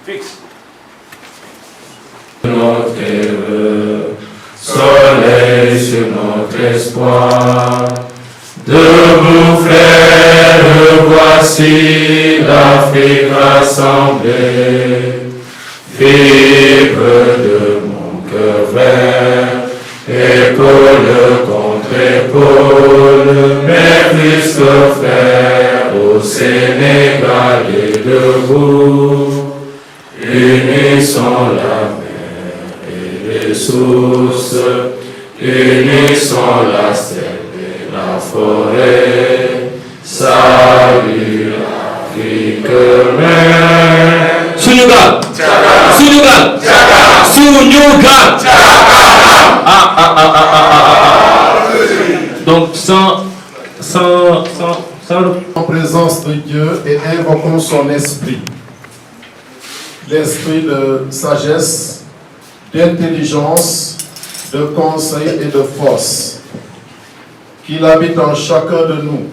Fixe. Notre terreur, soleil sur notre espoir. Debout frères, voici l'Afrique rassemblée. Fibre de mon cœur frère, épaule contre épaule, mais plus que frère, au Sénégal et debout. Unissons la mer et les sources, unissons la steppe et la forêt. Salut l'Afrique mère. Sunugal. Sunugal. Sunugal. Donc En présence de Dieu et invoquons son esprit. L'esprit de sagesse, d'intelligence, de conseil et de force. Qu'il habite en chacun de nous.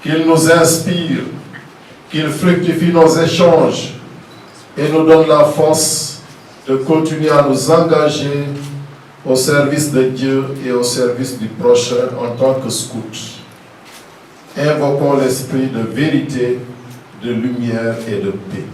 Qu'il nous inspire. Qu'il fructifie nos échanges et nous donne la force de continuer à nous engager au service de Dieu et au service du prochain en tant que scout. Invoquons l'esprit de vérité, de lumière et de paix.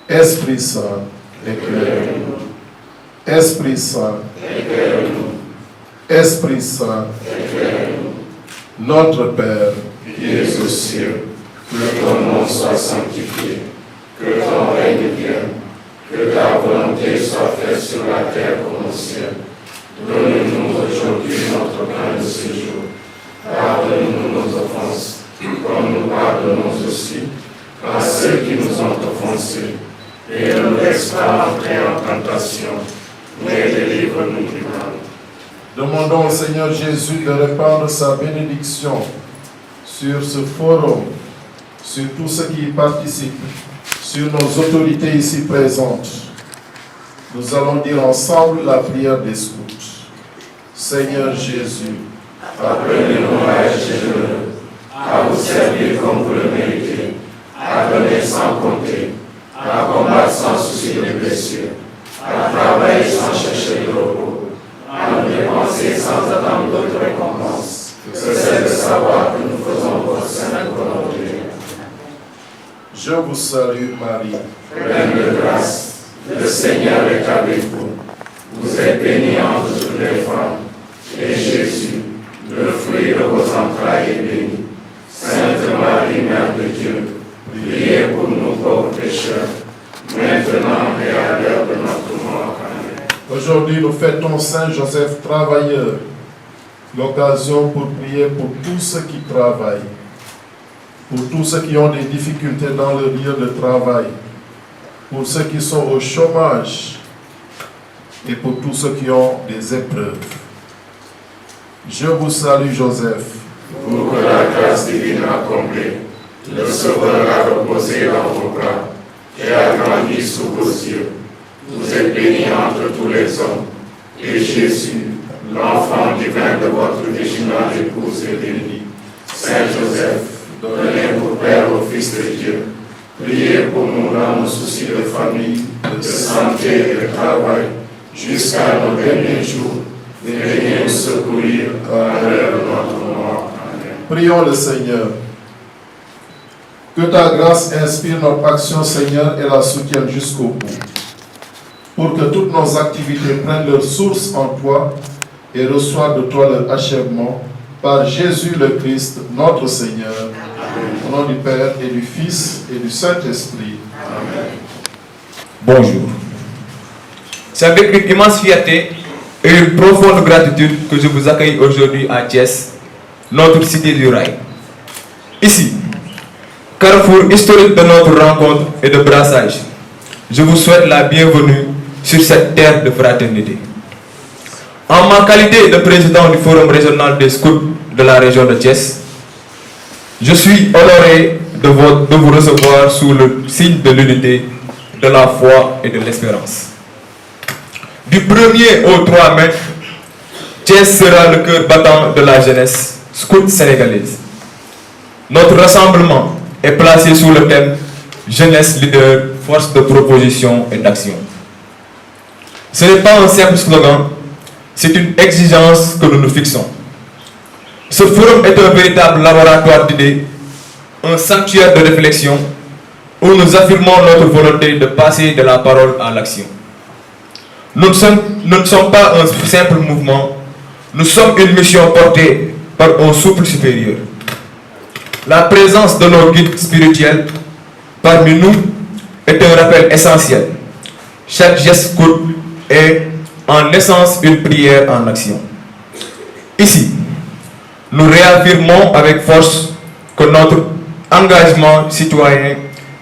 Esprit Saint, éclaire-nous. Esprit Saint, éclaire-nous. Esprit Saint, éclaire-nous. Notre Père, qui es aux cieux, que ton nom soit sanctifié, que ton règne vienne, que ta volonté soit faite sur la terre comme au ciel. Donne-nous aujourd'hui notre pain de ce jour. Pardonne-nous nos offenses, comme nous pardonnons aussi à ceux qui nous ont offensés. Et ne nous laisse pas entrer en tentation, mais délivre-nous du mal. Demandons au Seigneur Jésus de répandre sa bénédiction sur ce forum, sur tous ceux qui y participent, sur nos autorités ici présentes. Nous allons dire ensemble la prière des scouts. Seigneur Jésus, apprenez-nous à être généreux, à vous servir comme vous le méritez, à donner sans compter, à combattre sans souci de blessures, à travailler sans chercher de repos, à nous dépenser sans attendre d'autres récompenses, que celle de savoir que nous faisons votre sainte volonté. je vous salue Marie, pleine de grâce, le Seigneur est avec vous. Vous êtes bénie entre toutes les femmes, et Jésus, le fruit de vos entrailles, est béni. Sainte Marie, Mère de Dieu, priez pour nous pauvres pécheurs, maintenant et à l'heure de notre mort. Amen. aujourd'hui nous fêtons Saint Joseph travailleur, l'occasion pour prier pour tous ceux qui travaillent, pour tous ceux qui ont des difficultés dans leur lieu de travail, pour ceux qui sont au chômage et pour tous ceux qui ont des épreuves. Je vous salue Joseph. Pour que la grâce divine accomplie, le Sauveur a reposé dans vos bras et a grandi sous vos yeux. Vous êtes bénie entre tous les hommes, et Jésus, l'enfant divin de votre virginale épouse, est béni. Saint Joseph, donnez pour Père au Fils de Dieu, priez pour nous dans nos soucis de famille, de santé et de travail, jusqu'à nos derniers jours. Veuillez nous secourir à l'heure de notre mort. Amen. Prions le Seigneur. Que ta grâce inspire notre action, Seigneur, et la soutienne jusqu'au bout. Pour que toutes nos activités prennent leur source en toi et reçoivent de toi leur achèvement. Par Jésus le Christ, notre Seigneur. Amen. nom du Père et du Fils et du Saint-Esprit. Amen. Bonjour. C'est avec une immense fierté et une profonde gratitude que je vous accueille aujourd'hui à Thiès, notre cité du rail. Ici, carrefour historique de notre rencontre et de brassage, je vous souhaite la bienvenue sur cette terre de fraternité. En ma qualité de président du Forum régional des scouts de la région de Thiès, je suis honoré de vous recevoir sous le signe de l'unité, de la foi et de l'espérance. Du 1er au 3 mai, Thiès sera le cœur battant de la jeunesse scout sénégalaise. Notre rassemblement est placé sous le thème Jeunesse leader, force de proposition et d'action. Ce n'est pas un simple slogan, c'est une exigence que nous nous fixons. Ce forum est un véritable laboratoire d'idées, un sanctuaire de réflexion où nous affirmons notre volonté de passer de la parole à l'action. Nous ne sommes pas un simple mouvement, nous sommes une mission portée par un souffle supérieur. La présence de nos guides spirituels parmi nous est un rappel essentiel. Chaque geste scout est en essence une prière en action. Ici, nous réaffirmons avec force que notre engagement citoyen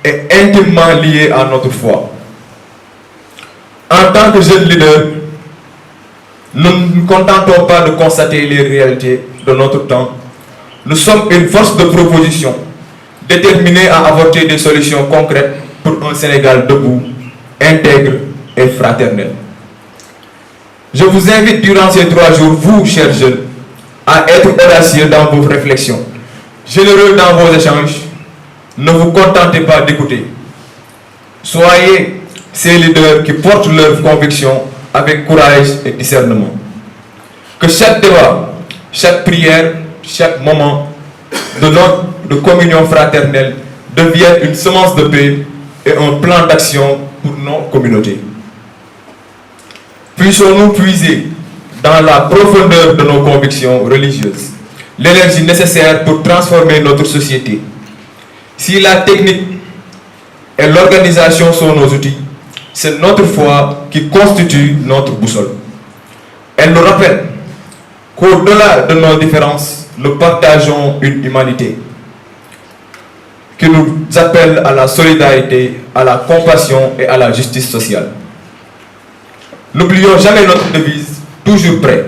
est intimement lié à notre foi. En tant que jeunes leaders, nous ne nous contentons pas de constater les réalités de notre temps. Nous sommes une force de proposition, déterminée à apporter des solutions concrètes pour un Sénégal debout, intègre et fraternel. Je vous invite durant ces 3 jours, vous, chers jeunes, à être audacieux dans vos réflexions, généreux dans vos échanges. Ne vous contentez pas d'écouter. Soyez ces leaders qui portent leurs convictions avec courage et discernement. Que chaque débat, chaque prière, chaque moment de communion fraternelle devienne une semence de paix et un plan d'action pour nos communautés. Puissions-nous puiser dans la profondeur de nos convictions religieuses l'énergie nécessaire pour transformer notre société. Si la technique et l'organisation sont nos outils, c'est notre foi qui constitue notre boussole. Elle nous rappelle qu'au-delà de nos différences, nous partageons une humanité qui nous appelle à la solidarité, à la compassion et à la justice sociale. N'oublions jamais notre devise, toujours prêt.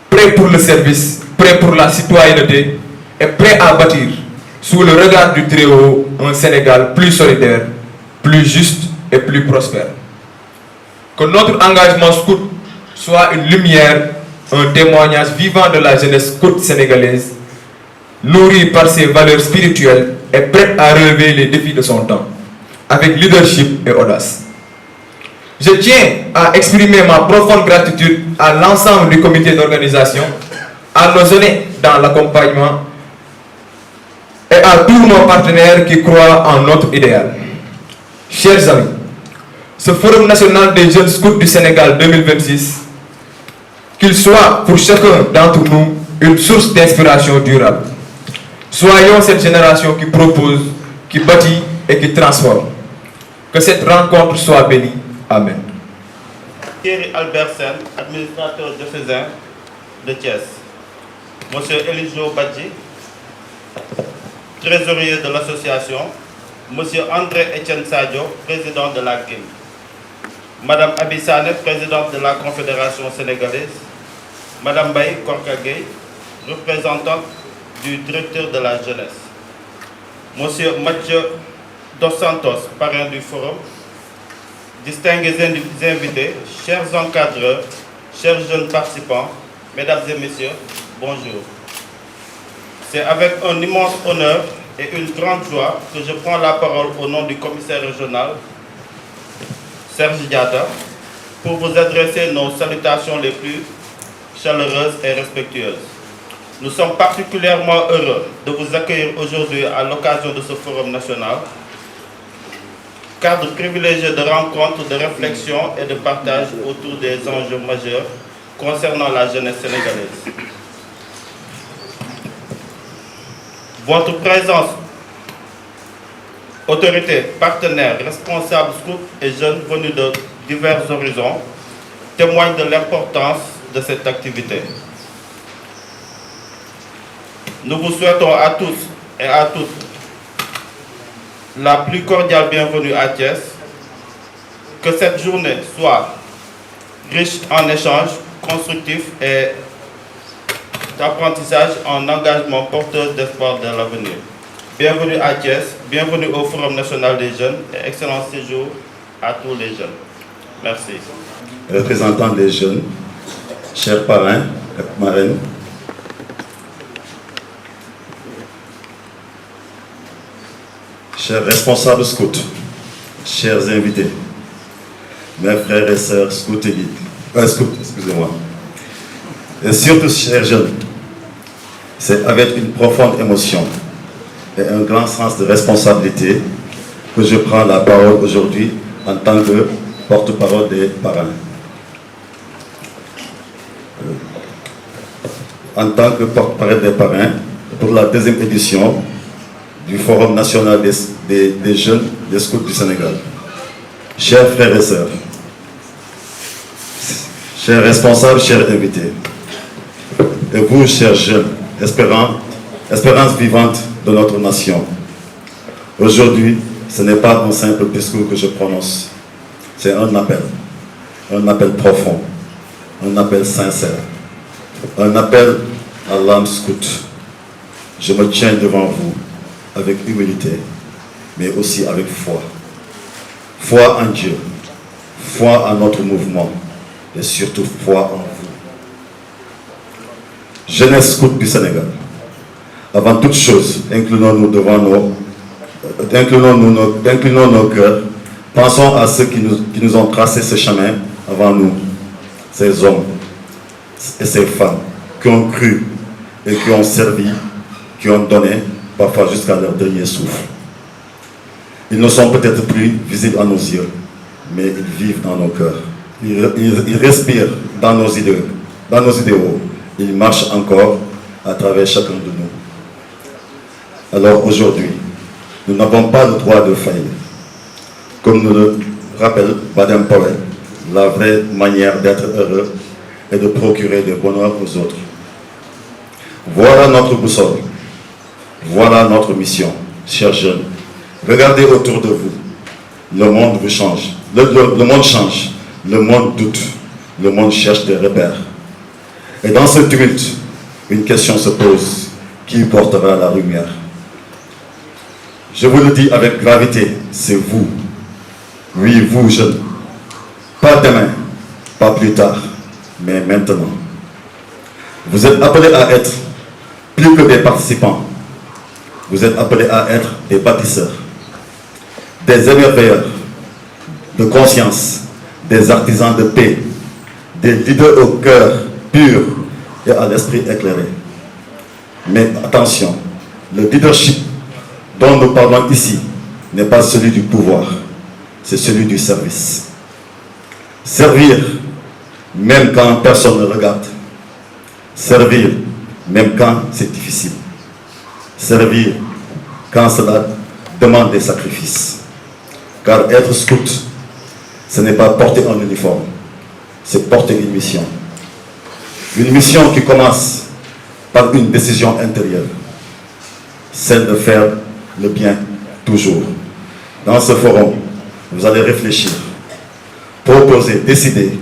Prêt pour le service, prêt pour la citoyenneté et prêt à bâtir, sous le regard du Très-Haut, un Sénégal plus solidaire, plus juste et plus prospère. Que notre engagement scout soit une lumière, un témoignage vivant de la jeunesse scout sénégalaise, nourrie par ses valeurs spirituelles et prête à relever les défis de son temps, avec leadership et audace. Je tiens à exprimer ma profonde gratitude à l'ensemble du comité d'organisation, à nos aînés dans l'accompagnement et à tous nos partenaires qui croient en notre idéal. Chers amis, ce Forum national des jeunes scouts du Sénégal 2026, qu'il soit pour chacun d'entre nous une source d'inspiration durable. Soyons cette génération qui propose, qui bâtit et qui transforme. Que cette rencontre soit bénie. Amen. Thierry Albert Sen, administrateur diocésain de Thiès. Monsieur Elisio Badji, trésorier de l'association. Monsieur André Etienne Sadio, président de la GIM. Madame Abissane, présidente de la Confédération sénégalaise. Madame Baye Korkagay, représentante du directeur de la jeunesse. Monsieur Mathieu Dos Santos, parrain du forum. Distingués invités, chers encadreurs, chers jeunes participants, mesdames et messieurs, bonjour. C'est avec un immense honneur et une grande joie que je prends la parole au nom du commissaire régional, Serge Diata, pour vous adresser nos salutations les plus chaleureuses et respectueuses. Nous sommes particulièrement heureux de vous accueillir aujourd'hui à l'occasion de ce forum national, cadre privilégié de rencontres, de réflexion et de partage autour des enjeux majeurs concernant la jeunesse sénégalaise. Votre présence autorités, partenaires, responsables, scouts et jeunes venus de divers horizons témoignent de l'importance de cette activité. Nous vous souhaitons à tous et à toutes la plus cordiale bienvenue à Thiès. Que cette journée soit riche en échanges constructifs et d'apprentissage en engagement porteur d'espoir de l'avenir. Bienvenue à Thiès, bienvenue au Forum national des jeunes et excellent séjour à tous les jeunes. Merci. Représentants des jeunes, chers parrains et marraines, chers responsables scouts, chers invités, mes frères et sœurs scouts et guides, excusez-moi, et surtout chers jeunes, c'est avec une profonde émotion et un grand sens de responsabilité que je prends la parole aujourd'hui en tant que porte-parole des parrains. En tant que porte-parole des parrains, pour la deuxième édition du Forum national des jeunes des scouts du Sénégal. Chers frères et sœurs, chers responsables, chers invités, et vous, chers jeunes, espérance vivante de notre nation. Aujourd'hui, ce n'est pas un simple discours que je prononce, c'est un appel profond, un appel sincère, un appel à l'âme scout. Je me tiens devant vous avec humilité, mais aussi avec foi. Foi en Dieu, foi en notre mouvement, et surtout foi en vous. Jeunesse scout du Sénégal, avant toute chose, inclinons-nous nos cœurs, pensons à ceux qui nous ont tracé ce chemin avant nous, ces hommes et ces femmes qui ont cru et qui ont servi, qui ont donné, parfois jusqu'à leur dernier souffle. Ils ne sont peut-être plus visibles à nos yeux, mais ils vivent dans nos cœurs. Ils respirent dans nos idéaux. Ils marchent encore à travers chacun de nous. Alors aujourd'hui, nous n'avons pas le droit de faillir. Comme nous le rappelle Baden-Powell, la vraie manière d'être heureux est de procurer du bonheur aux autres. Voilà notre boussole. Voilà notre mission, chers jeunes. Regardez autour de vous. Le monde vous change. Le monde change. Le monde doute. Le monde cherche des repères. Et dans ce tumulte, une question se pose. Qui portera la lumière? Je vous le dis avec gravité, c'est vous. Oui, vous, jeunes. Pas demain, pas plus tard, mais maintenant. Vous êtes appelés à être plus que des participants. Vous êtes appelés à être des bâtisseurs, des émerveilleurs de conscience, des artisans de paix, des leaders au cœur pur et à l'esprit éclairé. Mais attention, le leadership dont nous parlons ici n'est pas celui du pouvoir, c'est celui du service. Servir, même quand personne ne regarde. Servir, même quand c'est difficile. Servir, quand cela demande des sacrifices. Car être scout, ce n'est pas porter un uniforme, c'est porter une mission. Une mission qui commence par une décision intérieure, celle de faire le bien toujours. Dans ce forum, vous allez réfléchir, proposer, décider.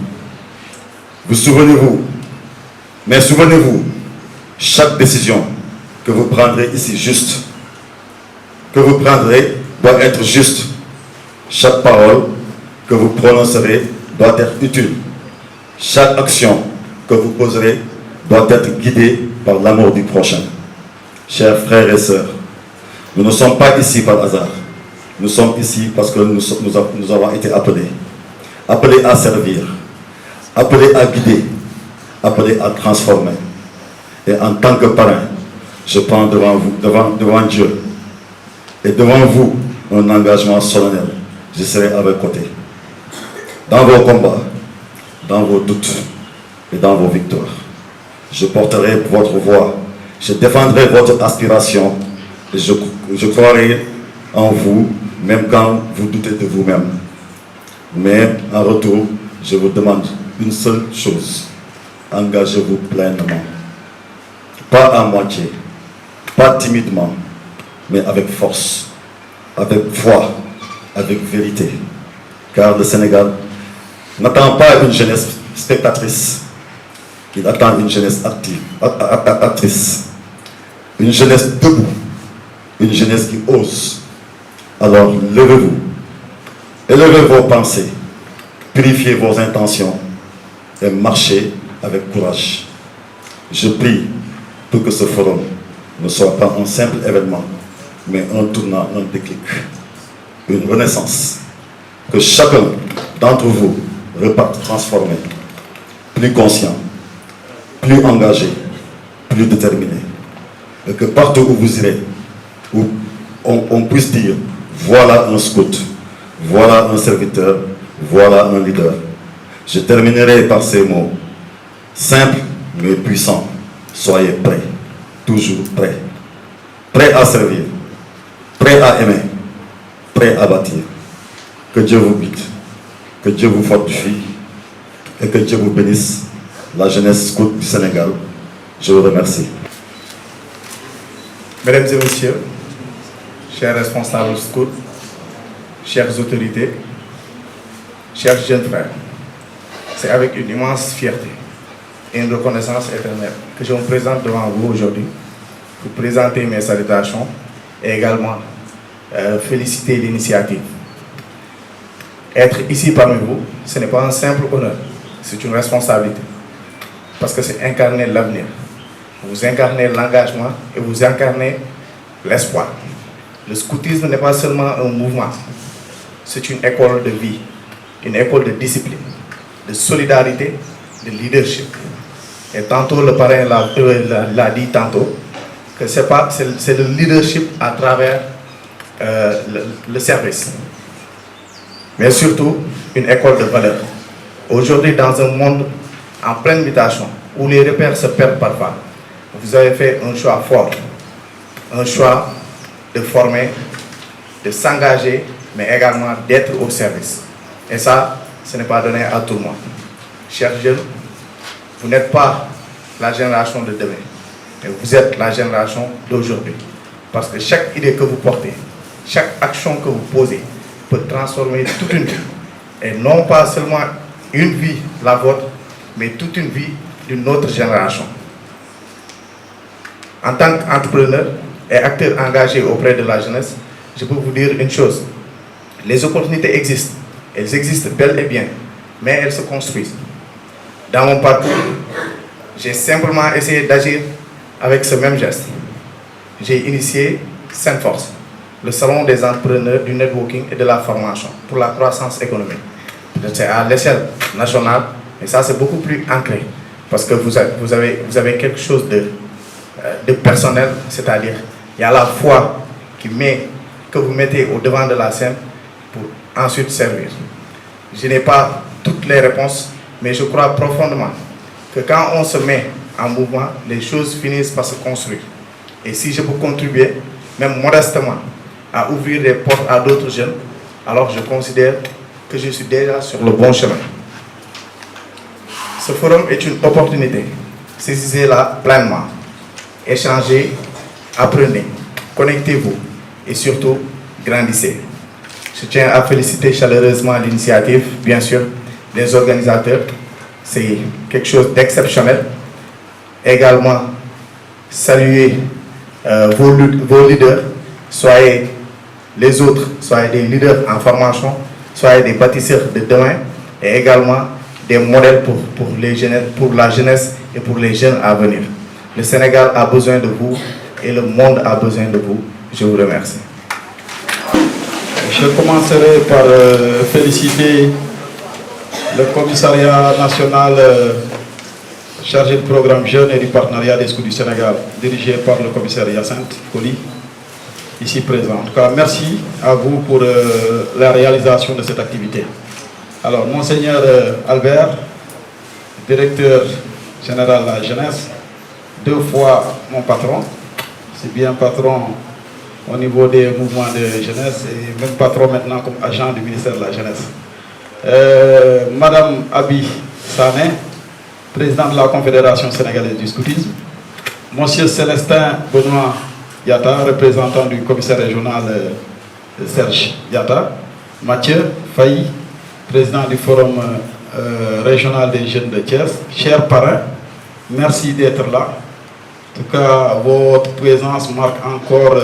Vous souvenez-vous, mais souvenez-vous, chaque décision que vous prendrez ici juste, que vous prendrez doit être juste. Chaque parole que vous prononcerez doit être utile. Chaque action que vous poserez doit être guidée par l'amour du prochain. Chers frères et sœurs, nous ne sommes pas ici par hasard. Nous sommes ici parce que nous avons été appelés. Appelés à servir, appelés à guider, appelés à transformer. Et en tant que parrain, je prends devant vous, devant Dieu et devant vous un engagement solennel. Je serai à vos côtés. Dans vos combats, dans vos doutes et dans vos victoires. Je porterai votre voix. Je défendrai votre aspiration. Et je croirai en vous même quand vous doutez de vous-même. Mais en retour, je vous demande une seule chose. Engagez-vous pleinement. Pas à moitié, pas timidement, mais avec force, avec foi, avec vérité. Car le Sénégal n'attend pas une jeunesse spectatrice. Il attend une jeunesse actrice. Une jeunesse debout. Une jeunesse qui ose. Alors, levez-vous. Élevez vos pensées. Purifiez vos intentions. Et marchez avec courage. Je prie pour que ce forum ne soit pas un simple événement, mais un tournant, un déclic. Une renaissance. Que chacun d'entre vous reparte transformé, plus conscient, plus engagé, plus déterminé. Et que partout où vous irez, où on puisse dire, voilà un scout, voilà un serviteur, voilà un leader. Je terminerai par ces mots, simples mais puissants. Soyez prêts, toujours prêts. Prêts à servir, prêts à aimer, prêts à bâtir. Que Dieu vous guide, que Dieu vous fortifie et que Dieu vous bénisse, la jeunesse scout du Sénégal. Je vous remercie. Mesdames et messieurs, chers responsables scouts, chères autorités, chers jeunes frères, c'est avec une immense fierté et une reconnaissance éternelle que je me présente devant vous aujourd'hui pour présenter mes salutations et également féliciter l'initiative. Être ici parmi vous, ce n'est pas un simple honneur, c'est une responsabilité. Parce que c'est incarner l'avenir. Vous incarnez l'engagement et vous incarnez l'espoir. Le scoutisme n'est pas seulement un mouvement, c'est une école de vie, une école de discipline, de solidarité, de leadership. Et tantôt le parrain l'a dit tantôt, que c'est le leadership à travers le service. Mais surtout, une école de valeur. Aujourd'hui, dans un monde en pleine mutation, où les repères se perdent parfois, vous avez fait un choix fort, un choix de former, de s'engager, mais également d'être au service. Et ça, ce n'est pas donné à tout le monde. Chers jeunes, vous n'êtes pas la génération de demain, mais vous êtes la génération d'aujourd'hui. Parce que chaque idée que vous portez, chaque action que vous posez, peut transformer toute une vie. Et non pas seulement une vie, la vôtre, mais toute une vie d'une autre génération. En tant qu'entrepreneur et acteur engagé auprès de la jeunesse, je peux vous dire une chose. Les opportunités existent. Elles existent bel et bien, mais elles se construisent. Dans mon parcours, j'ai simplement essayé d'agir avec ce même geste. J'ai initié Sainte-Force, le salon des entrepreneurs, du networking et de la formation pour la croissance économique. C'est à l'échelle nationale, mais ça c'est beaucoup plus ancré, parce que vous avez quelque chose de personnel, c'est-à-dire il y a la foi que vous mettez au devant de la scène pour ensuite servir. Je n'ai pas toutes les réponses, mais je crois profondément que quand on se met en mouvement, les choses finissent par se construire. Et si je peux contribuer, même modestement, à ouvrir les portes à d'autres jeunes, alors je considère que je suis déjà sur le bon chemin. Ce forum est une opportunité. Saisissez-la pleinement. Échangez, apprenez, connectez-vous et surtout, grandissez. Je tiens à féliciter chaleureusement l'initiative, bien sûr, des organisateurs. C'est quelque chose d'exceptionnel. Également, saluer vos leaders. Soyez les autres, soyez des leaders en formation, soyez des bâtisseurs de demain et également des modèles pour la jeunesse et pour les jeunes à venir. Le Sénégal a besoin de vous et le monde a besoin de vous. Je vous remercie. Je commencerai par féliciter le commissariat national chargé du programme Jeunes et du partenariat des scouts du Sénégal, dirigé par le commissaire Hyacinthe Coly, ici présent. En tout cas, merci à vous pour la réalisation de cette activité. Alors, Monseigneur Albert, directeur général de la jeunesse, 2 fois mon patron, c'est bien patron au niveau des mouvements de jeunesse et même pas trop maintenant comme agent du ministère de la Jeunesse. Madame Abi Sané, présidente de la Confédération sénégalaise du scoutisme. Monsieur Célestin Benoît Yatta, représentant du commissaire régional Serge Yatta. Mathieu Faye, président du forum régional des jeunes de Thiès. Chers parrains, merci d'être là. En tout cas, votre présence marque encore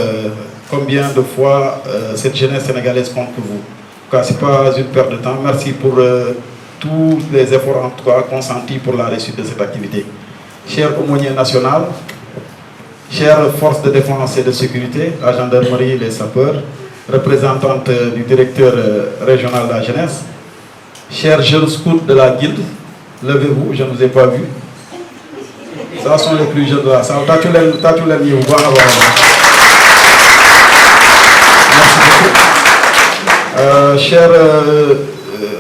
combien de fois cette jeunesse sénégalaise compte pour vous. En tout cas, ce n'est pas une perte de temps. Merci pour tous les efforts en tout cas consentis pour la réussite de cette activité. Cher aumônier national, chères forces de défense et de sécurité, la gendarmerie, les sapeurs, représentante du directeur régional de la jeunesse, chers jeunes scouts de la guilde, levez-vous, je ne vous ai pas vu. Ça sont les plus jeunes de la salle. Merci beaucoup. Chers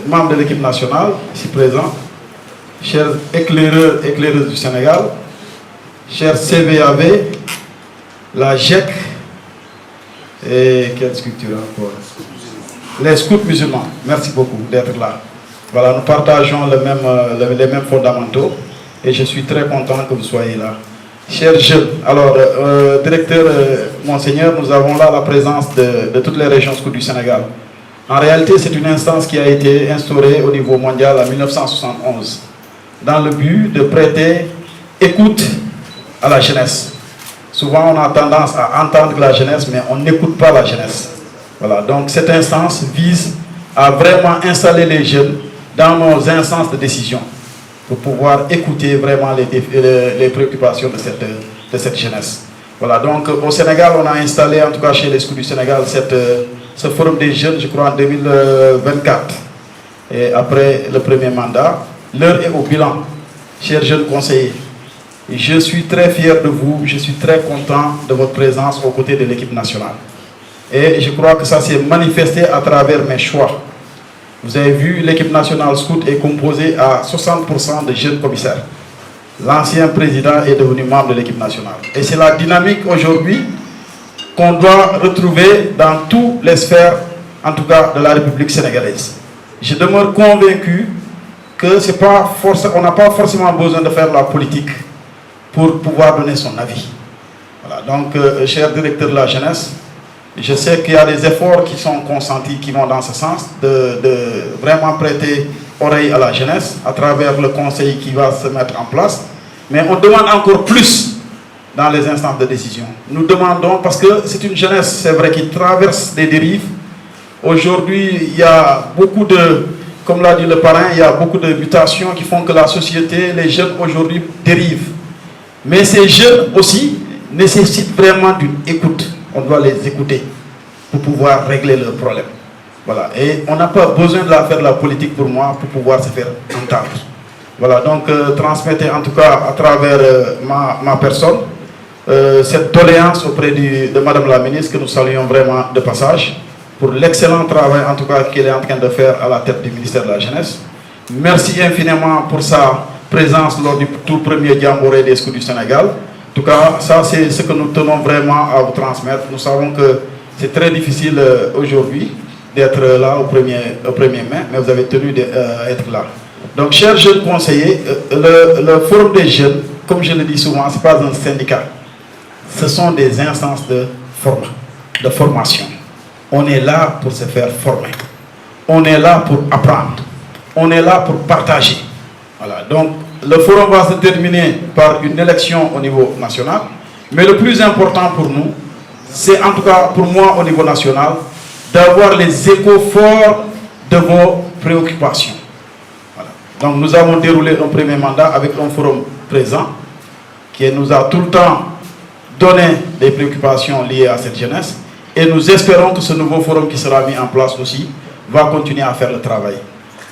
membres de l'équipe nationale, ici présents, chers éclaireurs, éclaireuses du Sénégal, chers CVAV, la GEC, et quelle sculpture encore? Les scouts musulmans, merci beaucoup d'être là. Voilà, nous partageons les mêmes fondamentaux et je suis très content que vous soyez là. Chers jeunes, alors, directeur Monseigneur, nous avons là la présence de toutes les régions scouts du Sénégal. En réalité, c'est une instance qui a été instaurée au niveau mondial en 1971 dans le but de prêter écoute à la jeunesse. Souvent, on a tendance à entendre la jeunesse, mais on n'écoute pas la jeunesse. Voilà, donc cette instance vise à vraiment installer les jeunes dans nos instances de décision pour pouvoir écouter vraiment les préoccupations de cette jeunesse. Voilà, donc au Sénégal, on a installé, en tout cas chez les scouts du Sénégal, ce forum des jeunes, je crois, en 2024. Et après le premier mandat, l'heure est au bilan, chers jeunes conseillers. Je suis très fier de vous, je suis très content de votre présence aux côtés de l'équipe nationale. Et je crois que ça s'est manifesté à travers mes choix. Vous avez vu, l'équipe nationale scout est composée à 60% de jeunes commissaires. L'ancien président est devenu membre de l'équipe nationale. Et c'est la dynamique aujourd'hui qu'on doit retrouver dans toutes les sphères, en tout cas de la République sénégalaise. Je demeure convaincu que on n'a pas forcément besoin de faire la politique pour pouvoir donner son avis. Voilà, donc, cher directeur de la jeunesse, je sais qu'il y a des efforts qui sont consentis, qui vont dans ce sens, de vraiment prêter oreille à la jeunesse à travers le conseil qui va se mettre en place. Mais on demande encore plus dans les instances de décision. Nous demandons, parce que c'est une jeunesse, c'est vrai, qui traverse des dérives. Aujourd'hui, il y a beaucoup de, comme l'a dit le parrain, il y a beaucoup de mutations qui font que la société, les jeunes aujourd'hui dérivent. Mais ces jeunes aussi nécessitent vraiment d'une écoute. On doit les écouter pour pouvoir régler leurs problèmes. Voilà. Et on n'a pas besoin de faire de la politique pour moi pour pouvoir se faire entendre. Voilà. Donc, transmettez en tout cas à travers ma personne cette doléance auprès de Madame la ministre que nous saluons vraiment de passage pour l'excellent travail en tout cas qu'elle est en train de faire à la tête du ministère de la Jeunesse. Merci infiniment pour sa présence lors du tout premier Jamboree des scouts du Sénégal. En tout cas, ça c'est ce que nous tenons vraiment à vous transmettre. Nous savons que c'est très difficile aujourd'hui d'être là au 1er mai, mais vous avez tenu d'être là. Donc, chers jeunes conseillers, le forum des jeunes, comme je le dis souvent, ce n'est pas un syndicat. Ce sont des instances de formation. On est là pour se faire former. On est là pour apprendre. On est là pour partager. Voilà. Donc, le forum va se terminer par une élection au niveau national. Mais le plus important pour nous, c'est en tout cas pour moi au niveau national, d'avoir les échos forts de vos préoccupations. Voilà. Donc nous avons déroulé un premier mandat avec un forum présent qui nous a tout le temps donné des préoccupations liées à cette jeunesse. Et nous espérons que ce nouveau forum qui sera mis en place aussi va continuer à faire le travail.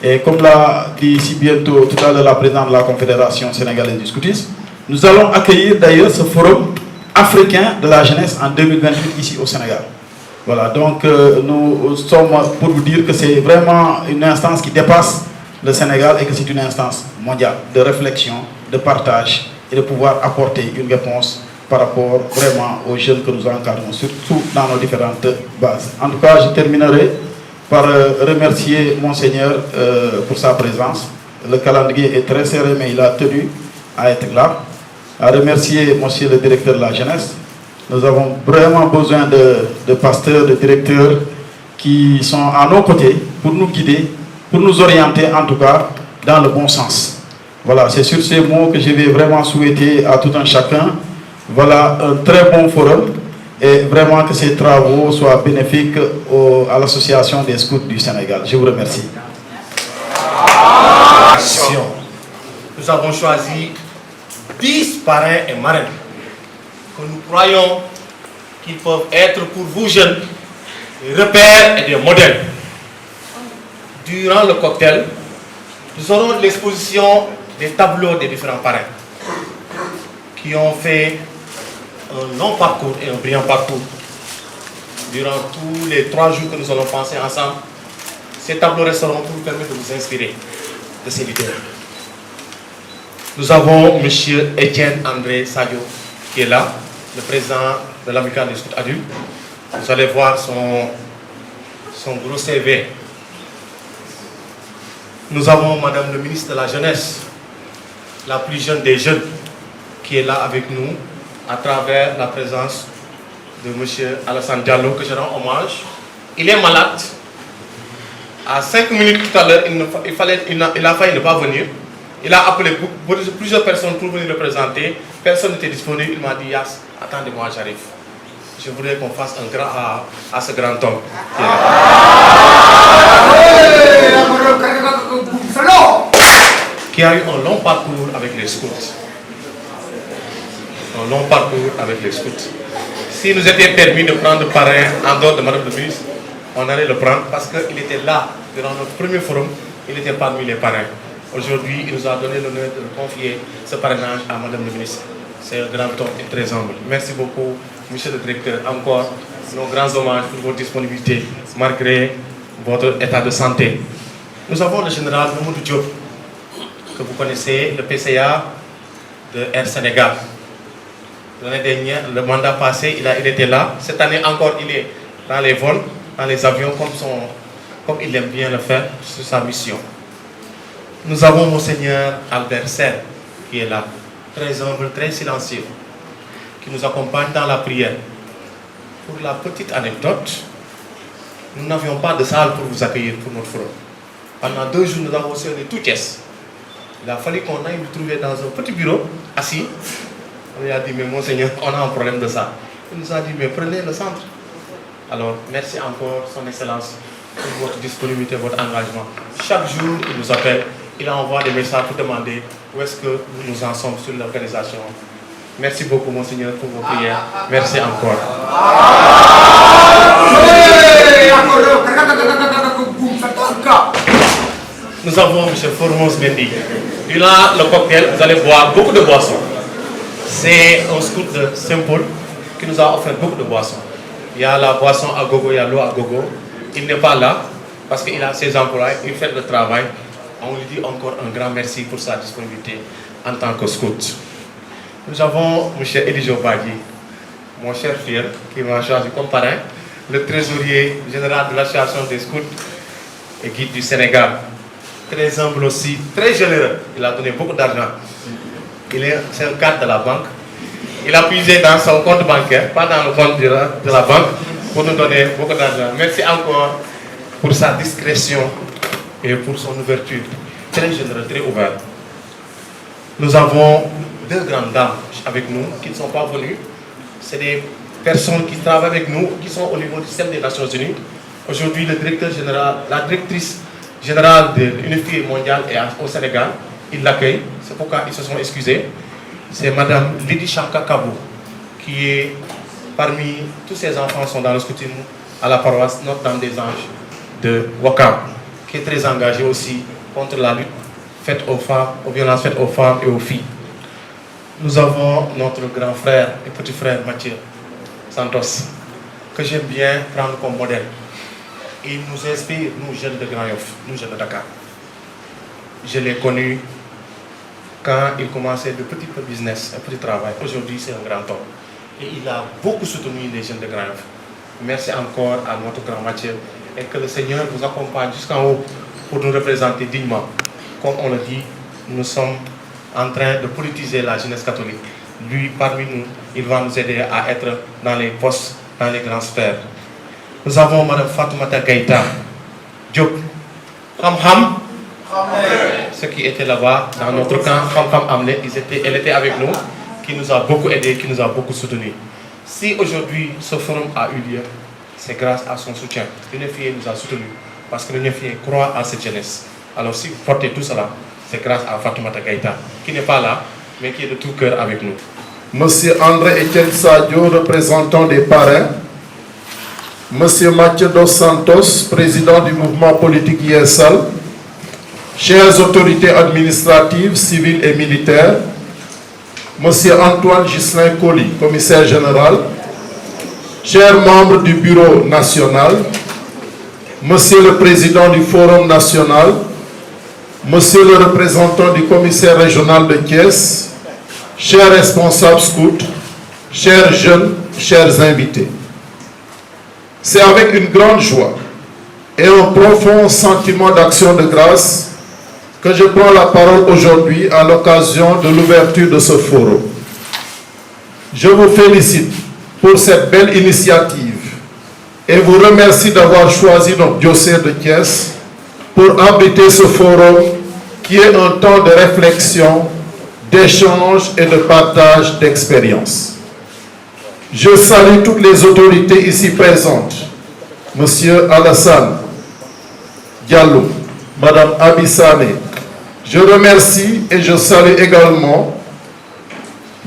Et comme l'a dit si bientôt tout à l'heure la présidente de la Confédération sénégalaise du scoutisme, nous allons accueillir d'ailleurs ce forum africain de la jeunesse en 2028 ici au Sénégal. Voilà, donc nous sommes pour vous dire que c'est vraiment une instance qui dépasse le Sénégal et que c'est une instance mondiale de réflexion, de partage et de pouvoir apporter une réponse par rapport vraiment aux jeunes que nous encadrons, surtout dans nos différentes bases. En tout cas, je terminerai par remercier Monseigneur pour sa présence. Le calendrier est très serré, mais il a tenu à être là. À remercier Monsieur le directeur de la jeunesse. Nous avons vraiment besoin de pasteurs, de directeurs qui sont à nos côtés pour nous guider, pour nous orienter en tout cas dans le bon sens. Voilà, c'est sur ces mots que je vais vraiment souhaiter à tout un chacun, voilà, un très bon forum et vraiment que ces travaux soient bénéfiques à l'Association des scouts du Sénégal. Je vous remercie. Nous avons choisi 10 parrains et marraines que nous croyons qu'ils peuvent être pour vous jeunes des repères et des modèles. Durant le cocktail, nous aurons l'exposition des tableaux des différents parrains qui ont fait un long parcours et un brillant parcours durant tous les 3 jours que nous allons passer ensemble. Ces tableaux resteront pour vous permettre de vous inspirer de ces leaders. Nous avons M. Etienne André Sadio qui est là, le président de l'Amicale des scouts adultes. Vous allez voir son gros CV. Nous avons Madame le ministre de la Jeunesse, la plus jeune des jeunes, qui est là avec nous à travers la présence de M. Alassane Diallo, que je rends hommage. Il est malade. À 5 minutes tout à l'heure, il a failli ne pas venir. Il a appelé plusieurs personnes pour venir le présenter. Personne n'était disponible. Il m'a dit, Yass, attendez-moi, j'arrive. Je voudrais qu'on fasse un grand à ce grand homme. Qui a eu un long parcours avec les scouts. Un long parcours avec les scouts. Si nous était permis de prendre parrain en dehors de Madame le ministre, on allait le prendre parce qu'il était là durant notre premier forum. Il était parmi les parrains. Aujourd'hui, il nous a donné l'honneur de confier ce parrainage à Madame le ministre. C'est un grand homme et très humble. Merci beaucoup, Monsieur le directeur. Encore nos grands hommages pour votre disponibilité, malgré votre état de santé. Nous avons le général Mamoudou Diop, que vous connaissez, le PCA de Air Sénégal. L'année dernière, le mandat passé, il était là. Cette année encore, il est dans les vols, dans les avions, comme il aime bien le faire sur sa mission. Nous avons Monseigneur Albert Serre qui est là, très humble, très silencieux, qui nous accompagne dans la prière. Pour la petite anecdote, nous n'avions pas de salle pour vous accueillir pour notre forum. Pendant 2 jours, nous avons reçu tout pièces. Il a fallu qu'on aille nous trouver dans un petit bureau, assis. On lui a dit, mais Monseigneur, on a un problème de ça. Il nous a dit, mais prenez le centre. Alors, merci encore, Son Excellence, pour votre disponibilité, votre engagement. Chaque jour, il nous appelle, il envoie des messages pour demander où est-ce que nous en sommes sur l'organisation. Merci beaucoup, Monseigneur, pour vos prières. Merci encore. Nous avons M. Formos Mendy. Durant le cocktail, vous allez boire beaucoup de boissons. C'est un scout de Saint-Paul qui nous a offert beaucoup de boissons. Il y a la boisson à gogo, il y a l'eau à gogo. Il n'est pas là parce qu'il a ses employés, il fait le travail. On lui dit encore un grand merci pour sa disponibilité en tant que scout. Nous avons M. Elijo Badi, mon cher frère, qui m'a choisi comme parrain, le trésorier général de l'association des scouts et guides du Sénégal. Très humble aussi, très généreux. Il a donné beaucoup d'argent. C'est un cadre de la banque. Il a puisé dans son compte bancaire, pas dans le compte de la banque, pour nous donner beaucoup d'argent. Merci encore pour sa discrétion et pour son ouverture. Très généreux, très ouvert. Nous avons 2 grandes dames avec nous qui ne sont pas venues. C'est des personnes qui travaillent avec nous, qui sont au niveau du système des Nations Unies. Aujourd'hui, le directeur général, la directrice générale de l'Unité mondiale est au Sénégal. Il l'accueille, c'est pourquoi ils se sont excusés. C'est Madame Lydie Chanka Kabou, qui est parmi tous ses enfants sont dans le scoutisme à la paroisse Notre-Dame des Anges de Ouakam, qui est très engagée aussi contre la lutte faite aux femmes, aux violences faites aux femmes et aux filles. Nous avons notre grand frère et petit frère Mathieu Santos, que j'aime bien prendre comme modèle. Il nous inspire, nous jeunes de Grand Yoff, nous jeunes de Dakar. Je l'ai connu quand il commençait de petits business, un petit travail. Aujourd'hui, c'est un grand homme. Et il a beaucoup soutenu les jeunes de Grand Yoff. Merci encore à notre grand Mathieu et que le Seigneur vous accompagne jusqu'en haut pour nous représenter dignement. Comme on le dit, nous sommes en train de politiser la jeunesse catholique. Lui, parmi nous, il va nous aider à être dans les postes, dans les grandes sphères. Nous avons Mme Fatoumata Gaïta, Diop, Ham, ceux qui étaient là-bas, dans notre camp, Hamlet, elle était avec nous, qui nous a beaucoup aidés, qui nous a beaucoup soutenus. Si aujourd'hui ce forum a eu lieu, c'est grâce à son soutien. L'UNFIA nous a soutenus, parce que l'UNFIA croit à cette jeunesse. Alors si vous portez tout cela, c'est grâce à Fatoumata Gaïta, qui n'est pas là, mais qui est de tout cœur avec nous. Monsieur André Etienne Sadio, représentant des parrains. Monsieur Mathieu Dos Santos, président du mouvement politique ISL. Chères autorités administratives, civiles et militaires. Monsieur Antoine Ghislain Colli, commissaire général. Chers membres du bureau national. Monsieur le président du Forum national. Monsieur le représentant du commissaire régional de Thiès. Chers responsables scouts, chers jeunes, chers invités. C'est avec une grande joie et un profond sentiment d'action de grâce que je prends la parole aujourd'hui à l'occasion de l'ouverture de ce forum. Je vous félicite pour cette belle initiative et vous remercie d'avoir choisi notre diocèse de Thiès pour abriter ce forum qui est un temps de réflexion, d'échange et de partage d'expériences. Je salue toutes les autorités ici présentes, Monsieur Alassane Diallo, Madame Abissane. Je remercie et je salue également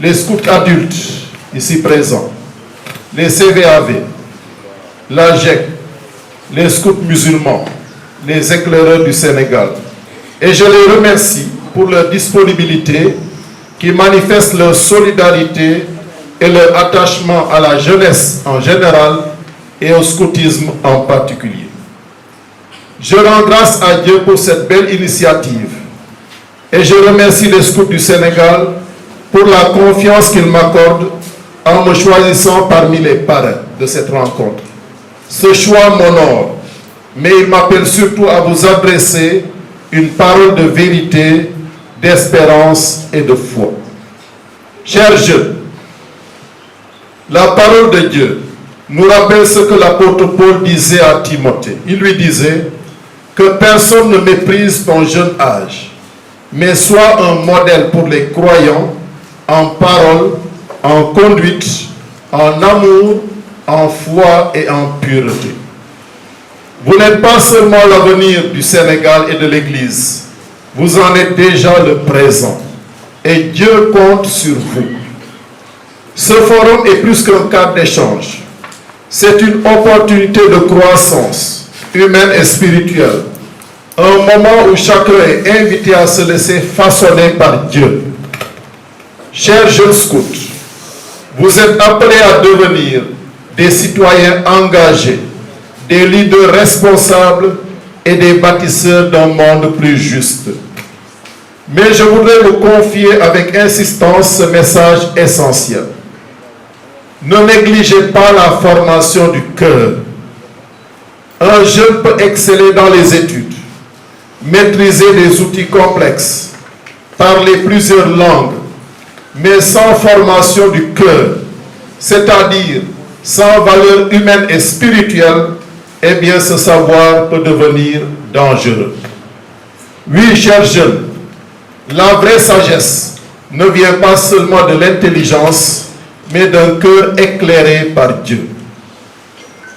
les scouts adultes ici présents, les CVAV, l'AGEC, les scouts musulmans, les éclaireurs du Sénégal. Et je les remercie pour leur disponibilité qui manifestent leur solidarité et leur attachement à la jeunesse en général et au scoutisme en particulier. Je rends grâce à Dieu pour cette belle initiative et je remercie les scouts du Sénégal pour la confiance qu'ils m'accordent en me choisissant parmi les parrains de cette rencontre. Ce choix m'honore, mais il m'appelle surtout à vous adresser une parole de vérité, d'espérance et de foi. Chers jeunes, la parole de Dieu nous rappelle ce que l'apôtre Paul disait à Timothée. Il lui disait que personne ne méprise ton jeune âge, mais sois un modèle pour les croyants en parole, en conduite, en amour, en foi et en pureté. Vous n'êtes pas seulement l'avenir du Sénégal et de l'Église, vous en êtes déjà le présent. Et Dieu compte sur vous. Ce forum est plus qu'un cadre d'échange. C'est une opportunité de croissance humaine et spirituelle. Un moment où chacun est invité à se laisser façonner par Dieu. Chers jeunes scouts, vous êtes appelés à devenir des citoyens engagés, des leaders responsables et des bâtisseurs d'un monde plus juste. Mais je voudrais vous confier avec insistance ce message essentiel. Ne négligez pas la formation du cœur. Un jeune peut exceller dans les études, maîtriser des outils complexes, parler plusieurs langues, mais sans formation du cœur, c'est-à-dire sans valeur humaine et spirituelle, eh bien ce savoir peut devenir dangereux. Oui, chers jeunes, la vraie sagesse ne vient pas seulement de l'intelligence, mais d'un cœur éclairé par Dieu.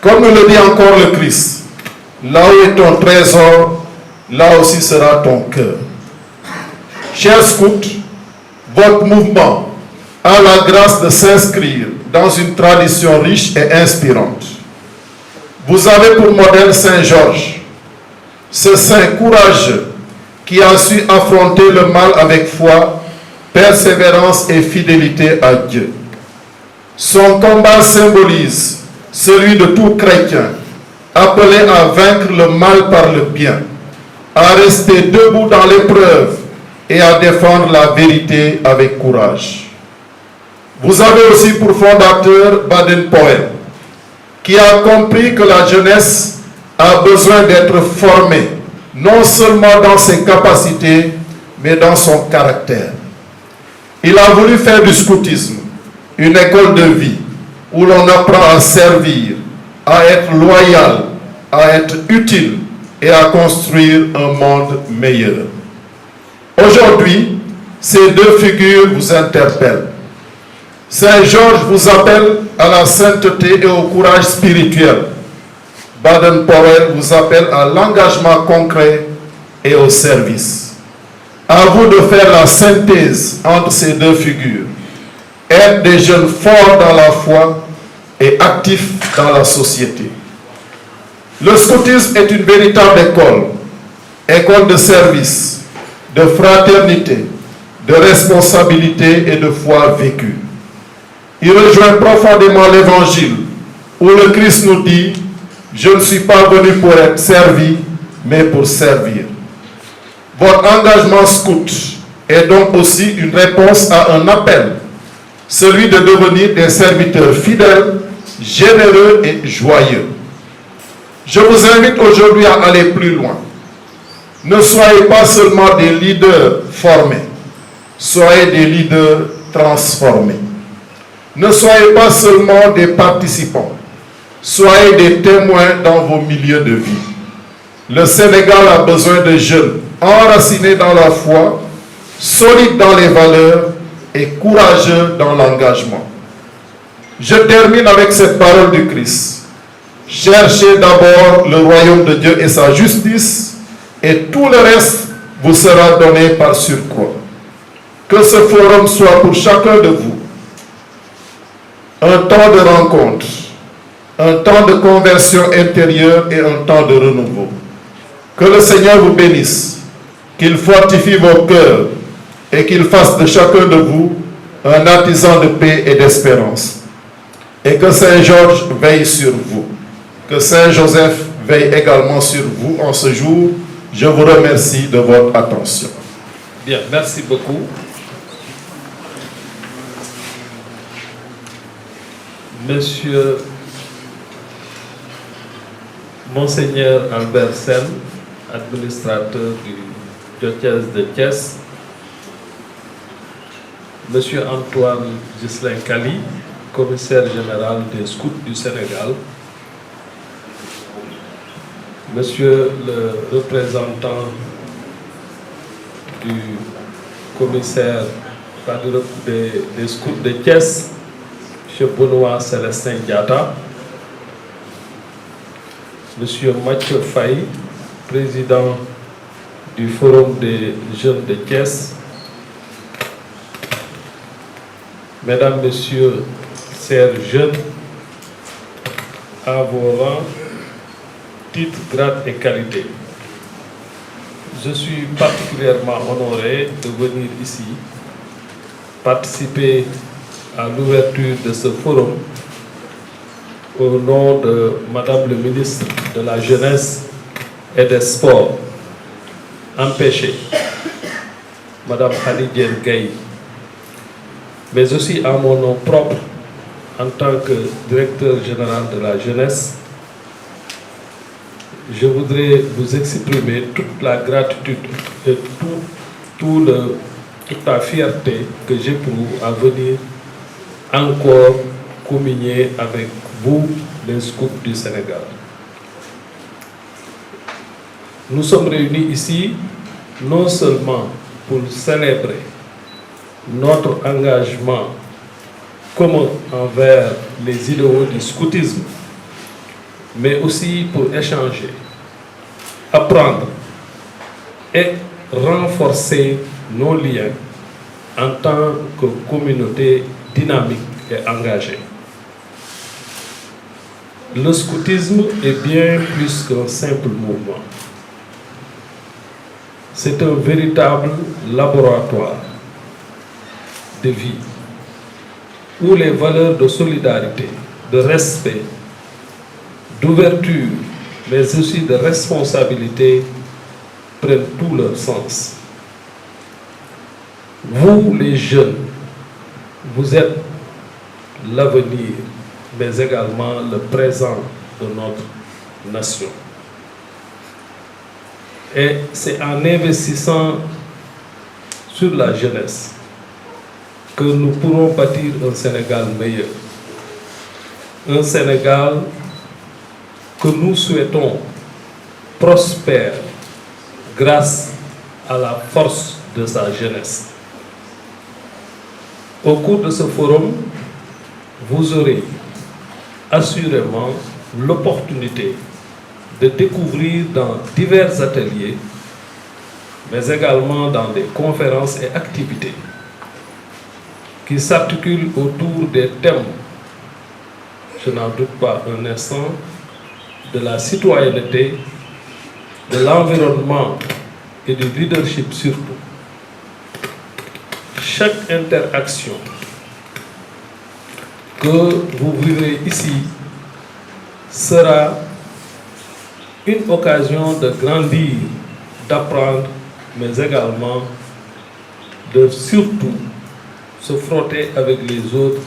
Comme nous le dit encore le Christ, là où est ton trésor, là aussi sera ton cœur. Chers scouts, votre mouvement a la grâce de s'inscrire dans une tradition riche et inspirante. Vous avez pour modèle Saint Georges, ce saint courageux qui a su affronter le mal avec foi, persévérance et fidélité à Dieu. Son combat symbolise celui de tout chrétien, appelé à vaincre le mal par le bien, à rester debout dans l'épreuve et à défendre la vérité avec courage. Vous avez aussi pour fondateur Baden-Powell, qui a compris que la jeunesse a besoin d'être formée, non seulement dans ses capacités, mais dans son caractère. Il a voulu faire du scoutisme une école de vie où l'on apprend à servir, à être loyal, à être utile et à construire un monde meilleur. Aujourd'hui, ces deux figures vous interpellent. Saint Georges vous appelle à la sainteté et au courage spirituel. Baden-Powell vous appelle à l'engagement concret et au service. À vous de faire la synthèse entre ces deux figures. Être des jeunes forts dans la foi et actifs dans la société. Le scoutisme est une véritable école de service, de fraternité, de responsabilité et de foi vécue. Il rejoint profondément l'évangile où le Christ nous dit « Je ne suis pas venu pour être servi, mais pour servir ». Votre engagement scout est donc aussi une réponse à un appel, celui de devenir des serviteurs fidèles, généreux et joyeux. Je vous invite aujourd'hui à aller plus loin. Ne soyez pas seulement des leaders formés, soyez des leaders transformés. Ne soyez pas seulement des participants, soyez des témoins dans vos milieux de vie. Le Sénégal a besoin de jeunes enracinés dans la foi, solides dans les valeurs et courageux dans l'engagement. Je termine avec cette parole du Christ. Cherchez d'abord le royaume de Dieu et sa justice, et tout le reste vous sera donné par surcroît. Que ce forum soit pour chacun de vous un temps de rencontre, un temps de conversion intérieure et un temps de renouveau. Que le Seigneur vous bénisse, qu'il fortifie vos cœurs et qu'il fasse de chacun de vous un artisan de paix et d'espérance. Et que Saint Georges veille sur vous. Que Saint Joseph veille également sur vous en ce jour. Je vous remercie de votre attention. Bien, merci beaucoup. Monsieur Monseigneur Albert Sen, administrateur du diocèse de Thiès, Monsieur Antoine Ghislain Kali, commissaire général des scouts du Sénégal, Monsieur le représentant du commissaire des scouts de Thiès, M. Benoît Célestin Diata, M. Mathieu Faye, président du Forum des jeunes de Thiès, Mesdames, Messieurs, chers jeunes, à vos rangs, titres, grades et qualités. Je suis particulièrement honoré de venir ici participer à l'ouverture de ce forum au nom de Madame le ministre de la Jeunesse et des Sports, empêchée, Madame Khadija Gaye, mais aussi à mon nom propre en tant que directeur général de la jeunesse. Je voudrais vous exprimer toute la gratitude et toute la fierté que j'éprouve à venir encore communier avec vous, les scouts du Sénégal. Nous sommes réunis ici non seulement pour célébrer notre engagement commun envers les idéaux du scoutisme, mais aussi pour échanger, apprendre et renforcer nos liens en tant que communauté dynamique et engagée. Le scoutisme est bien plus qu'un simple mouvement. C'est un véritable laboratoire de vie où les valeurs de solidarité, de respect, d'ouverture, mais aussi de responsabilité prennent tout leur sens. Vous, les jeunes, vous êtes l'avenir, mais également le présent de notre nation. Et c'est en investissant sur la jeunesse que nous pourrons bâtir un Sénégal meilleur. Un Sénégal que nous souhaitons prospère grâce à la force de sa jeunesse. Au cours de ce forum, vous aurez assurément l'opportunité de découvrir dans divers ateliers, mais également dans des conférences et activités qui s'articulent autour des thèmes, je n'en doute pas un instant, de la citoyenneté, de l'environnement et du leadership surtout. Chaque interaction que vous vivrez ici sera une occasion de grandir, d'apprendre, mais également de surtout se frotter avec les autres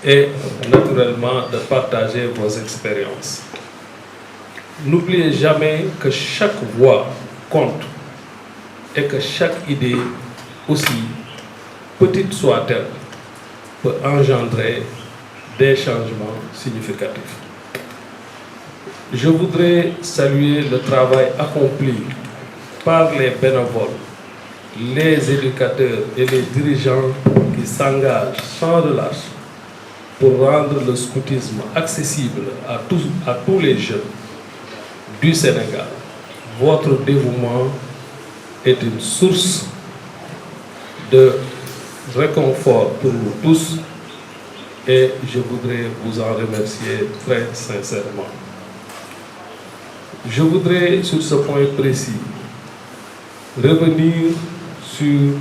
et naturellement de partager vos expériences. N'oubliez jamais que chaque voix compte et que chaque idée, aussi petite soit-elle, peut engendrer des changements significatifs. Je voudrais saluer le travail accompli par les bénévoles, les éducateurs et les dirigeants qui s'engagent sans relâche pour rendre le scoutisme accessible à tous les jeunes du Sénégal. Votre dévouement est une source de réconfort pour nous tous et je voudrais vous en remercier très sincèrement. Je voudrais, sur ce point précis, revenir sur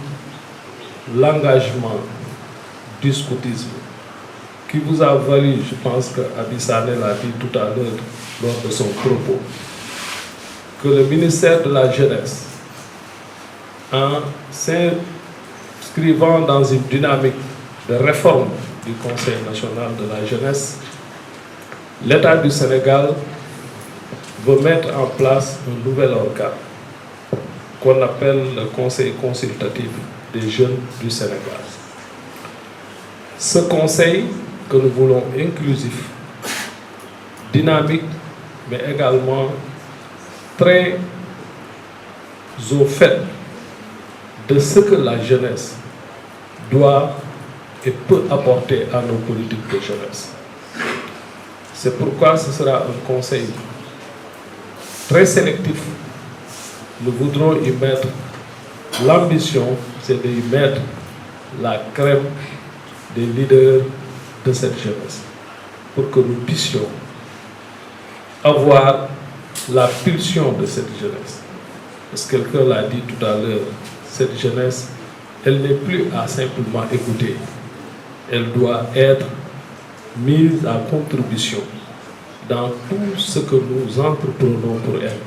l'engagement du scoutisme qui vous a valu, je pense que Abissane l'a dit tout à l'heure lors de son propos, que le ministère de la Jeunesse, en s'inscrivant dans une dynamique de réforme du Conseil national de la jeunesse, l'État du Sénégal veut mettre en place un nouvel organe qu'on appelle le Conseil consultatif des jeunes du Sénégal. Ce conseil que nous voulons inclusif, dynamique, mais également très au fait de ce que la jeunesse doit et peut apporter à nos politiques de jeunesse. C'est pourquoi ce sera un conseil très sélectif. Nous voudrons y mettre l'ambition, c'est d'y mettre la crème des leaders de cette jeunesse pour que nous puissions avoir la pulsion de cette jeunesse. Parce que quelqu'un l'a dit tout à l'heure, cette jeunesse, elle n'est plus à simplement écouter. Elle doit être mise à contribution dans tout ce que nous entreprenons pour elle.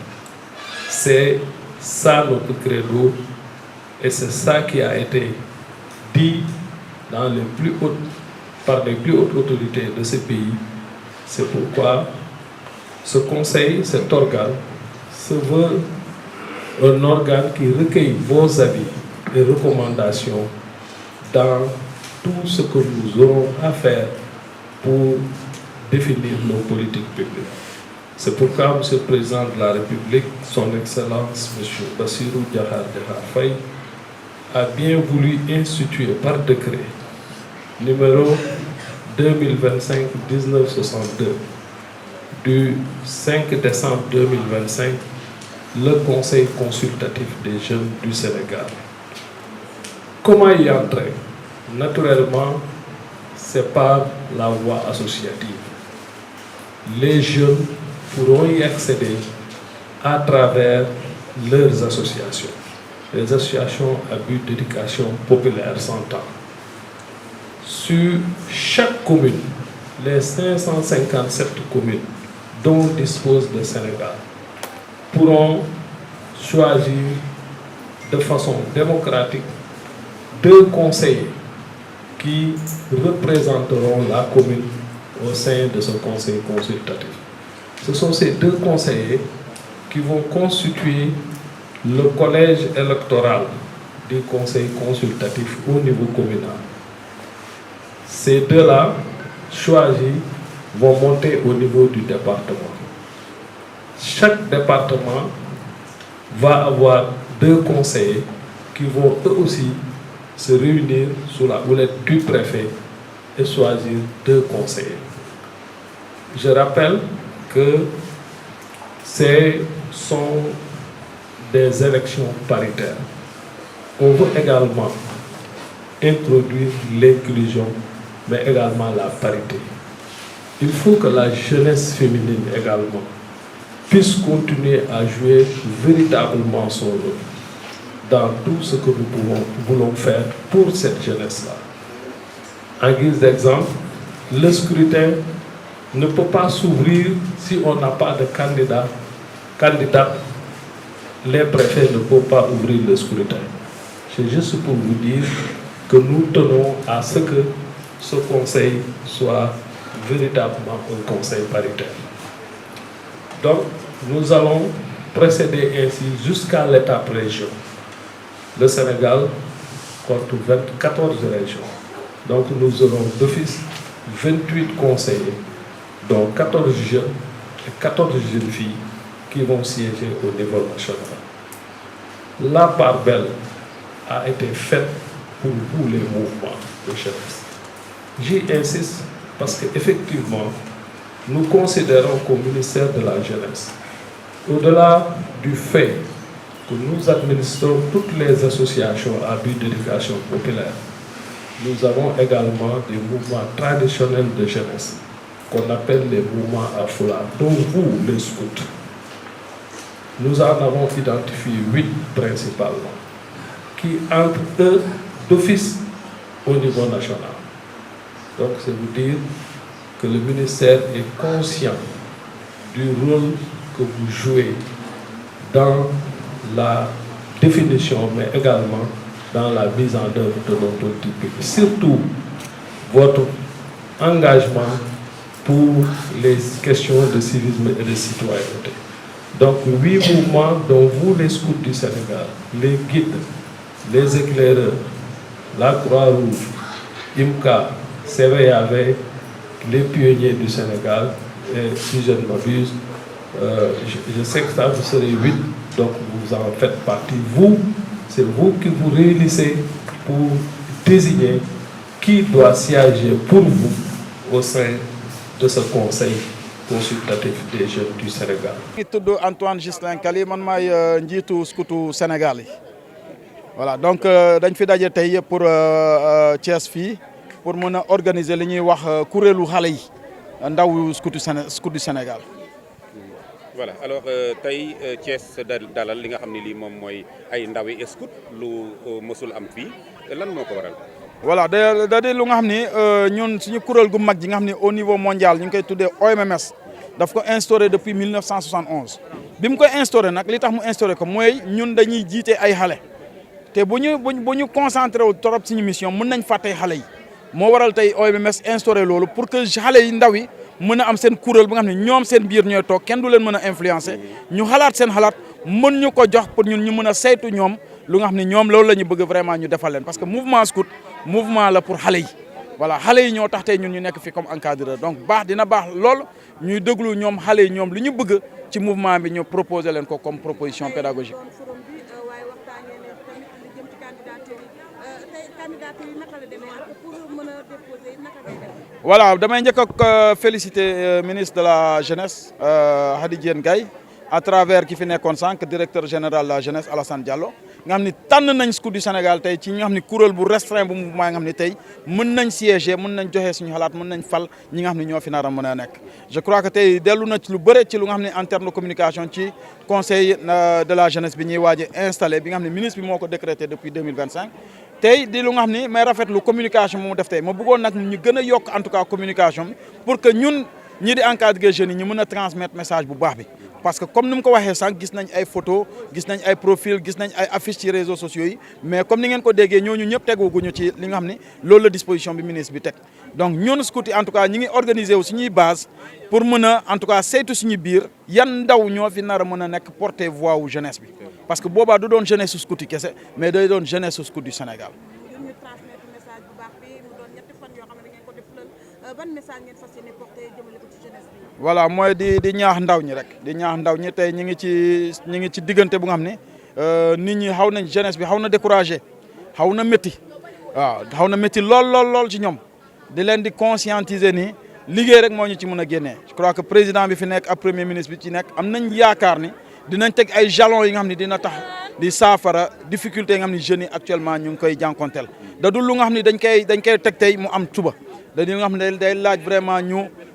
C'est ça notre credo et c'est ça qui a été dit dans par les plus hautes autorités de ce pays. C'est pourquoi ce conseil, cet organe, se veut un organe qui recueille vos avis et recommandations dans tout ce que nous aurons à faire pour définir nos politiques publiques. C'est pourquoi M. le Président de la République, son Excellence M. Bassirou Djahar Faye, a bien voulu instituer par décret numéro 2025-1962 du 5 décembre 2025 le Conseil consultatif des jeunes du Sénégal. Comment y entrer? Naturellement, c'est par la voie associative. Les jeunes pourront y accéder à travers leurs associations. Les associations à but d'éducation populaire s'entendent. Sur chaque commune, les 557 communes dont dispose le Sénégal pourront choisir de façon démocratique 2 conseillers qui représenteront la commune au sein de ce conseil consultatif. Ce sont ces 2 conseillers qui vont constituer le collège électoral du conseil consultatif au niveau communal. Ces 2-là, choisis, vont monter au niveau du département. Chaque département va avoir 2 conseillers qui vont eux aussi se réunir sous la houlette du préfet et choisir 2 conseillers. Je rappelle que ce sont des élections paritaires. On veut également introduire l'inclusion, mais également la parité. Il faut que la jeunesse féminine également puisse continuer à jouer véritablement son rôle dans tout ce que nous voulons faire pour cette jeunesse-là. En guise d'exemple, le scrutin ne peut pas s'ouvrir si on n'a pas de candidat. Les préfets ne peuvent pas ouvrir le scrutin. C'est juste pour vous dire que nous tenons à ce que ce conseil soit véritablement un conseil paritaire. Donc, nous allons procéder ainsi jusqu'à l'étape région. Le Sénégal compte 14 régions. Donc, nous aurons d'office 28 conseillers, dont 14 jeunes et 14 jeunes filles qui vont siéger au niveau national. La part belle a été faite pour vous, les mouvements de jeunesse. J'y insiste parce qu'effectivement, nous considérons qu'au ministère de la Jeunesse, au-delà du fait que nous administrons toutes les associations à but d'éducation populaire, nous avons également des mouvements traditionnels de jeunesse qu'on appelle les mouvements à foulard, dont vous, les scouts. Nous en avons identifié 8 principalement, qui entrent eux d'office au niveau national. Donc, c'est vous dire que le ministère est conscient du rôle que vous jouez dans la définition, mais également dans la mise en œuvre de notre politique publique. Surtout, votre engagement pour les questions de civisme et de citoyenneté. Donc, 8 mouvements dont vous, les scouts du Sénégal, les guides, les éclaireurs, la Croix-Rouge, IMCA, CVAV, les pionniers du Sénégal, et si je ne m'abuse, je sais que ça vous serez 8, donc vous en faites partie. Vous, c'est vous qui vous réunissez pour désigner qui doit siéger pour vous au sein de ce conseil consultatif des jeunes du Sénégal. Je suis Antoine Gislain Kali, je suis njiitu scoutu Sénégal. Voilà, donc dañ fi daje tey pour Thiès fii pour mën a organiser li ñuy wax kuréelu xale yi ndaw scoutu du Sénégal. Voilà, alors tey Thiès dalal li nga xam ne lii moom mooy ay ndawi scout lu mësul am fii lan moo ko waral. Voilà, da di lu nga xam ni ñun suñu kuréel gu mag ji nga xam ne au niveau mondial ñu ngi koy tuddee OMMS daf ko instauré depuis 1971 bi mu koy instauré nag li tax mu instauré ko mooy ñun dañuy jiite ay xale te bu ñu concentré wu trop suñu mission mën nañ fàtte xale yi moo waral tey OMMS instauré loolu pour que xale yi ndaw yi mën a am seen kuréel bi nga xam ne ñoom seen biir ñooy toog kenn du leen mën a influencer ñu xalaat seen xalaat mën ñu ko jox pour ñun ñu mën a saytu ñoom lu nga xam ne ñoom loolu la ñu bëgg vraiment ñu defal leen parce que mouvement scout mouvement la pour xale yi voilà xale yi ñoo tax tey ñun ñu nekk fi comme encadreur donc dina baax lool ñuy déglu ñoom xale yi ñoom li ñu bëgg ci mouvement bi ñu proposer leen ko comme proposition pédagogique. Voilà, damay njëkk a féliciter ministre de la jeunesse Hady Diène Gaye à travers ki fi nekkoon sànq directeur général de la jeunesse Alassane Diallo nga xam ni tànn nañ scout du Sénégal tey ci ñi nga xam ni kuréel bu restreint bu mouvement nga xam ni tey mën nañ siéger mën nañ joxe suñu xalaat mën nañ fal ñi nga xam ne ñoo fi nar a mën a nekk. Je crois que tey dellu na ci lu bëre ci lu nga xam ne en terme de communication ci conseil de la jeunesse bi ñuy waaj a installé bi nga xam ne ministre bi moo ko décrété depuis 2025. tey di lu nga xam ni may rafetlu communication mu def tey ma bëggoon nag ñu gën a yokk en tout cas communication pour que ñun ñi di encadrer jeunes yi ñu mën a transmettre message bu baax bi parce que comme ni mu ko waxee sànq gis nañ ay photo gis nañ ay profil gis nañ ay affiches ci réseaux sociaux yi mais comme ni ngeen ko déggee ñooñu ñëpp teguguñu ci li nga xam ne loolu la disposition bi ministre bi teg donc ñun scout yi en tout cas ñi ngi organiser wu suñuy base pour mën a en tout cas saytu suñu biir yan ndaw ñoo fi nar a mën a nekk porter voix wu jeunesse bi parce que boobaa du doon jeunesse su scout yi kese mais day doon jeunesse su scout du Sénégal. ban message ngeen fas yéene porter jëmale ko ci jeunesse bi. voilà mooy di ñaax ndaw ñi rek di ñaax ndaw ñi tey ñi ngi ci diggante bu nga xam ne nit ñi xaw nañ jeunesse bi xaw na découragé xaw na métti waaw xaw na métti lool ci ñoom di leen di conscientiser ni liggéey rek moo ñu ci mën a génnee je crois que président bi fi nekk ak premier ministre bi ci nekk am nañ yaakaar ni dinañ teg ay jalons yi nga xam ne dina tax di saafara difficulté yi nga xam ne jeunes yi actuellement ñu ngi koy jànkonteel da dul lu nga xam ne dañ koy teg tey mu am suba da di nga xam ne day laaj vraiment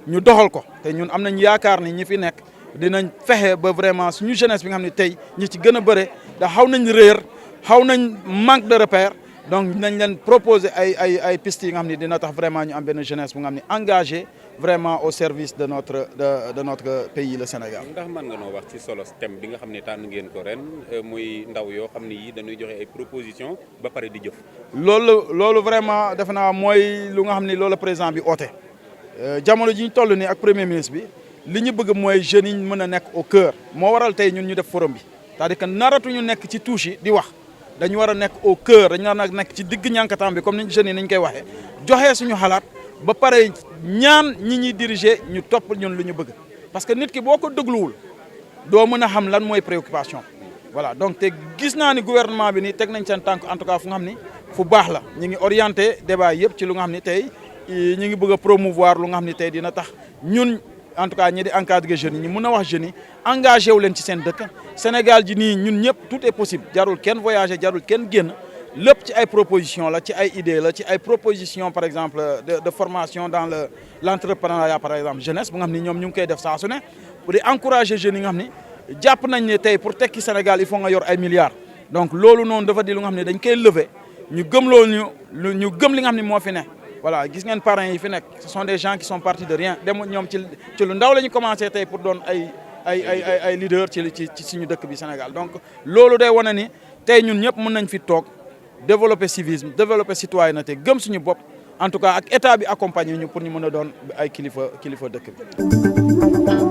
ñu doxal ko te ñun am nañ yaakaar ni ñi fi nekk dinañ fexe ba vraiment suñu jeunesse bi nga xam ne tey ñi ci gën a bëre da xaw nañ réer xaw nañ manque de repère donc nañ leen proposer ay pistes yi nga xam ne dina tax vraiment ñu am benn jeunesse bu nga xam ne engagé vraiment au service de notre pays le Sénégal. ndax mën nga noo wax ci solo thème bi nga xam ne tànn ngeen ko ren muy ndaw yoo xam ne yi dañuy joxe ay propositions ba pare di jëf. loolu vraiment defe naa mooy lu nga xam ne loolu président bi oote jamono ji ñu toll nii ak premier ministre bi li ñu bëgg mooy jeunes yi mën a nekk au cœur moo waral tey ñun ñu def forum bi c'est-à-dire que naratuñu nekk ci touche yi di wax dañu war a nekk au cœur dañu war a nekk ci digg ñànkataam bi comme ni jeunes yi ni ñu koy waxee joxe suñu xalaat. ba pare ñaan ñi ñuy diriger ñu topp ñun lu ñu bëgg parce que nit ki boo ko dégluwul doo mën a xam lan mooy préoccupation voilà donc te gis naa ni gouvernement bi nii teg nañ seen tànk en tout cas fu nga xam ni fu baax la ñu ngi orienté débat yëpp ci lu nga xam ni tey ñu ngi bëgg a promouvoir lu nga xam ni tey dina tax ñun en tout cas ñi di encadrer jeunes yi ñu mën a wax jeunes yi engagé wu leen ci seen dëkk Sénégal ji nii ñun ñëpp tout est possible jarul kenn voyager jarul kenn génn lépp ci ay proposition la ci ay idées la ci ay proposition par exemple de formation dans l'entrepreneuriat par exemple jeunesse bu nga xam ni ñoom ñu ngi koy def saa su ne pour di encourager jeunes yi nga xam ni jàpp nañ ne tey pour tekki Sénégal il faut nga yor ay milliards donc loolu noonu dafa di lu nga xam ne dañ koy lever ñu gëm loolu ñu gëm li nga xam ne moo fi ne voilà gis ngeen parrains yi fi nekk ce sont des gens qui sont partis de rien dem ñoom ci lu ndaw la ñu commencé tey pour doon ay leaders ci suñu dëkk bi Sénégal donc loolu day wane ni tey ñun ñëpp mën nañ fi toog développer civisme développer citoyenneté gëm suñu bopp en tout cas ak état bi accompagner ñu pour ñu mën a doon ay kilifa dëkk bi